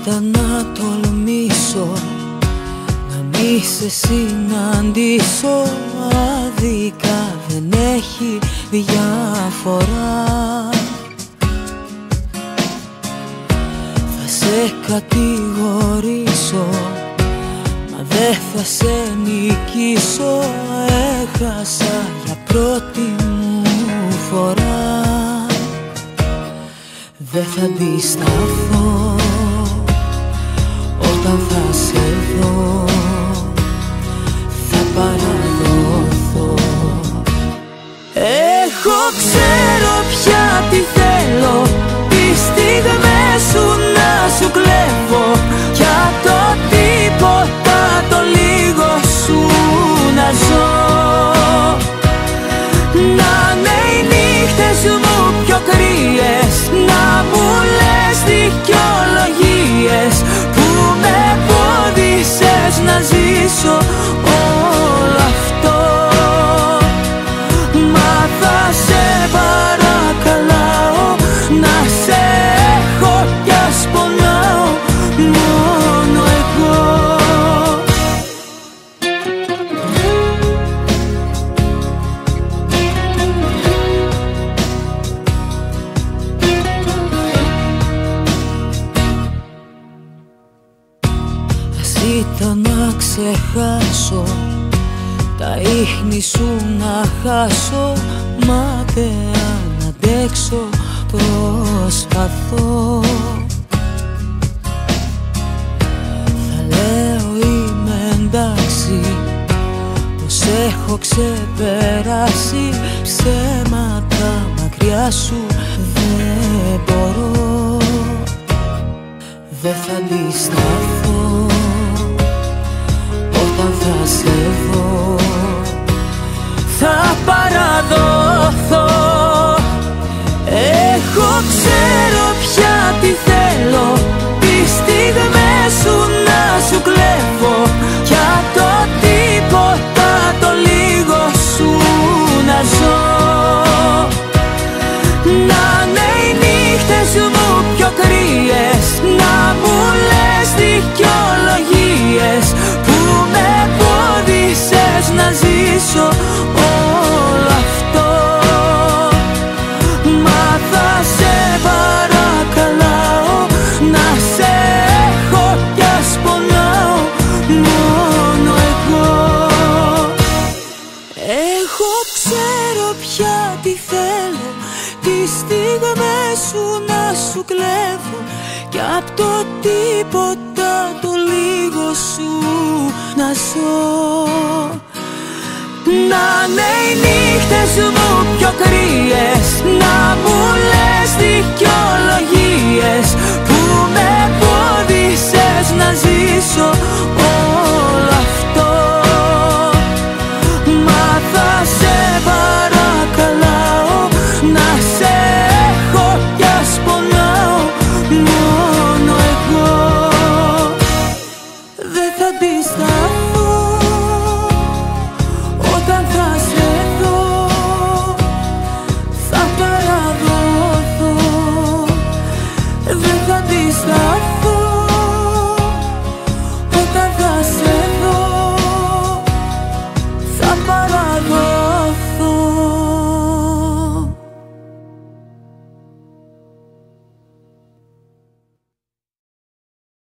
ήταν να τολμήσω να μη σε συναντήσω. Άδικα δεν έχει διαφορά. Θα σε κατηγορήσω, μα δεν θα σε νικήσω. Έχασα για πρώτη μου φορά. Δεν θα αντισταθώ όταν θα σε δω. Θα παραδοθώ. Ξέρω πια τι θέλω, τις στιγμές σου να σου κλέβω. Για το τίποτα το λίγο σου να ζω. Να είναι οι νύχτες μου πιο κρύες, να μου λες δικαιολογίες που με εμπόδισες να ζήσω όλο αυτό. Μα θα σε παρακαλάω να σε έχω κι ας πονάω μόνο εγώ. Ας ήταν να ξεχάσω, τα ίχνη σου να χάσω, μα δεν αντέξω, προσπαθώ. Θα λέω είμαι εντάξει, πως έχω ξεπεράσει. Ψέματα μακριά σου δεν μπορώ. Δεν θα αντισταθώ όταν θα σε δω. Θα παραδοθώ. Ξέρω πια τι θέλω, τις στιγμές σου να σου κλέβω. Για το τίποτα το λίγο σου να ζω. Να είναι οι νύχτες μου πιο κρύες, να μου λες δικαιολογίες που με εμπόδισες να ζήσω όλο αυτό. Μα θα σε παρακαλάω να σε έχω κι ας πονάω μόνο εγώ. Ξέρω πια τι θέλω, τις στιγμές σου να σου κλέβω. Κι απ' το τίποτα το λίγο σου να ζω. Να είναι οι νύχτες μου πιο κρύες, να μου λες δικαιολογίες που με εμπόδισες να ζήσω